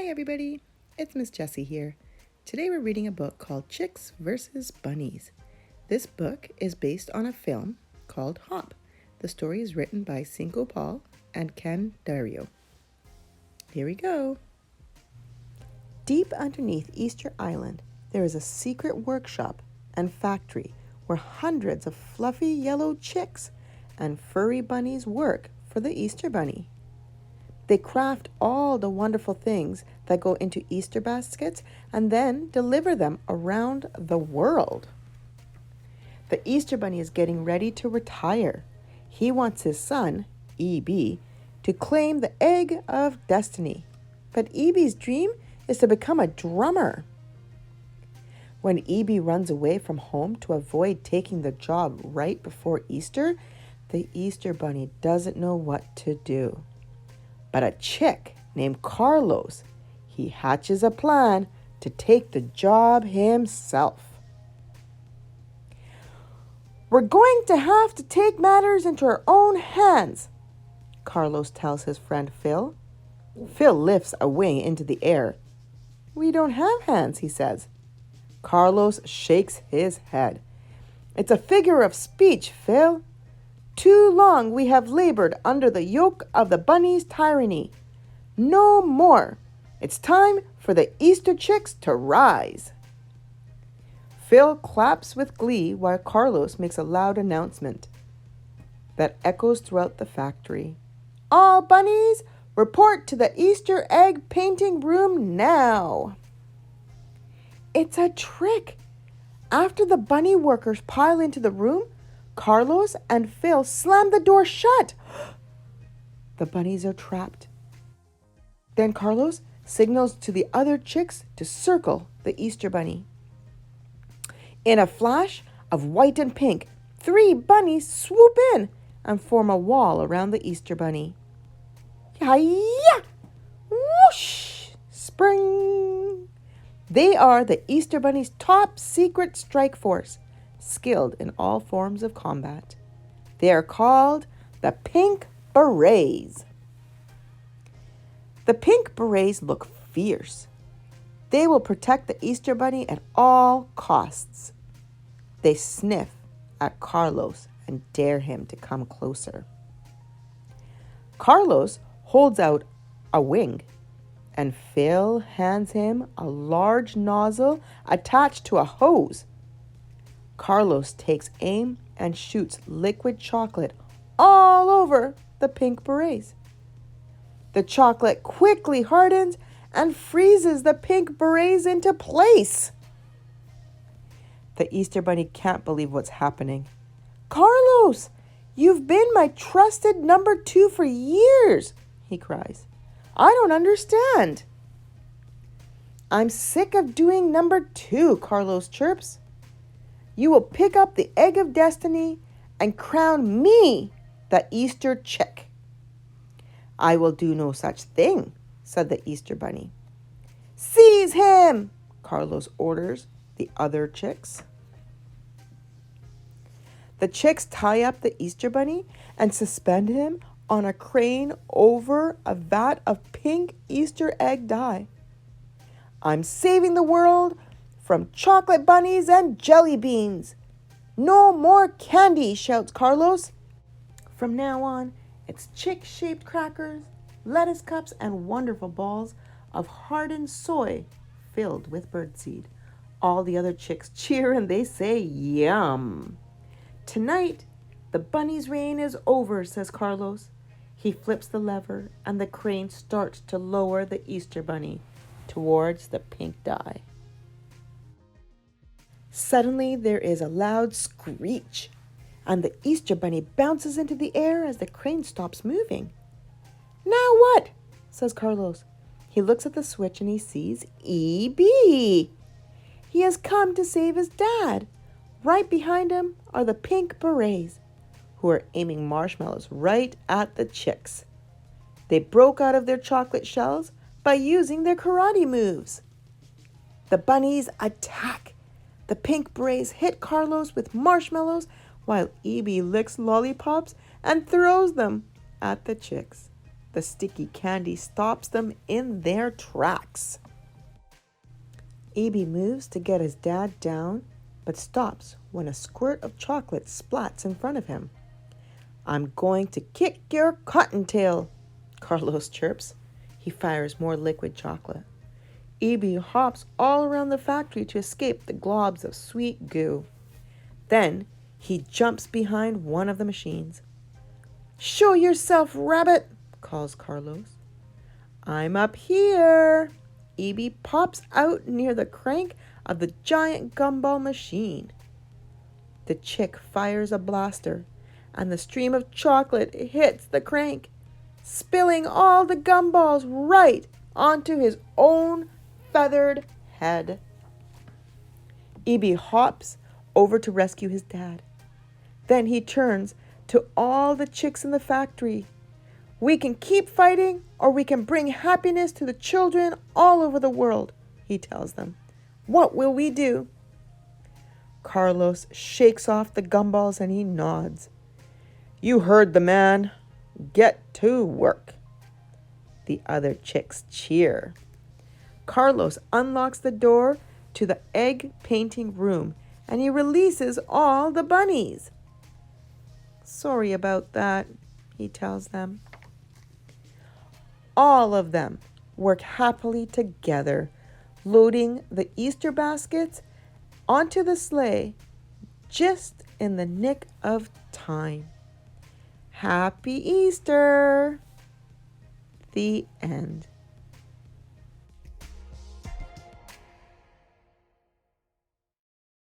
Hi everybody, it's Miss Jessie here. Today we're reading a book called Chicks vs. Bunnies. This book is based on a film called Hop. The story is written by Cinco Paul and Ken Dario. Here we go. Deep underneath Easter Island, there is a secret workshop and factory where hundreds of fluffy yellow chicks and furry bunnies work for the Easter Bunny. They craft all the wonderful things that go into Easter baskets and then deliver them around the world. The Easter Bunny is getting ready to retire. He wants his son, E.B., to claim the egg of destiny. But E.B.'s dream is to become a drummer. When E.B. runs away from home to avoid taking the job right before Easter, the Easter Bunny doesn't know what to do. But a chick named Carlos, he hatches a plan to take the job himself. "We're going to have to take matters into our own hands," Carlos tells his friend Phil. Phil lifts a wing into the air. "We don't have hands," he says. Carlos shakes his head. "It's a figure of speech, Phil. Too long we have labored under the yoke of the bunny's tyranny. No more. It's time for the Easter chicks to rise." Phil claps with glee while Carlos makes a loud announcement that echoes throughout the factory. "All bunnies, report to the Easter egg painting room now." It's a trick. After the bunny workers pile into the room, Carlos and Phil slam the door shut. The bunnies are trapped. Then Carlos signals to the other chicks to circle the Easter Bunny. In a flash of white and pink, 3 bunnies swoop in and form a wall around the Easter Bunny. Hi-ya! Whoosh! Spring! They are the Easter Bunny's top secret strike force, skilled in all forms of combat. They are called the Pink Berets. The Pink Berets look fierce. They will protect the Easter Bunny at all costs. They sniff at Carlos and dare him to come closer. Carlos holds out a wing, and Phil hands him a large nozzle attached to a hose. Carlos takes aim and shoots liquid chocolate all over the Pink Berets. The chocolate quickly hardens and freezes the Pink Berets into place. The Easter Bunny can't believe what's happening. "Carlos, you've been my trusted number 2 for years," he cries. "I don't understand." "I'm sick of doing number 2, Carlos chirps. "You will pick up the egg of destiny and crown me the Easter chick." "I will do no such thing," said the Easter Bunny. "Seize him," Carlos orders the other chicks. The chicks tie up the Easter Bunny and suspend him on a crane over a vat of pink Easter egg dye. "I'm saving the world from chocolate bunnies and jelly beans. No more candy," shouts Carlos. From now on, it's chick-shaped crackers, lettuce cups, and wonderful balls of hardened soy filled with birdseed. All the other chicks cheer and they say, "Yum." "Tonight, the bunny's reign is over," says Carlos. He flips the lever and the crane starts to lower the Easter Bunny towards the pink dye. Suddenly, there is a loud screech, and the Easter Bunny bounces into the air as the crane stops moving. "Now what?" says Carlos. He looks at the switch and he sees E.B. He has come to save his dad. Right behind him are the Pink Berets, who are aiming marshmallows right at the chicks. They broke out of their chocolate shells by using their karate moves. The bunnies attack. The Pink Berets hit Carlos with marshmallows while E.B. licks lollipops and throws them at the chicks. The sticky candy stops them in their tracks. Abby moves to get his dad down, but stops when a squirt of chocolate splats in front of him. I'm going to kick your cottontail, Carlos chirps. He fires more liquid chocolate. Abby hops all around the factory to escape the globs of sweet goo. Then he jumps behind one of the machines. Show yourself, rabbit, calls Carlos. I'm up here. Abby pops out near the crank of the giant gumball machine. The chick fires a blaster, and the stream of chocolate hits the crank, spilling all the gumballs right onto his own feathered head. Abby hops over to rescue his dad. Then he turns to all the chicks in the factory. We can keep fighting, or we can bring happiness to the children all over the world, he tells them. What will we do? Carlos shakes off the gumballs and he nods. You heard the man. Get to work. The other chicks cheer. Carlos unlocks the door to the egg painting room and he releases all the bunnies. Sorry about that, he tells them. All of them work happily together, loading the Easter baskets onto the sleigh just in the nick of time. Happy Easter! The end.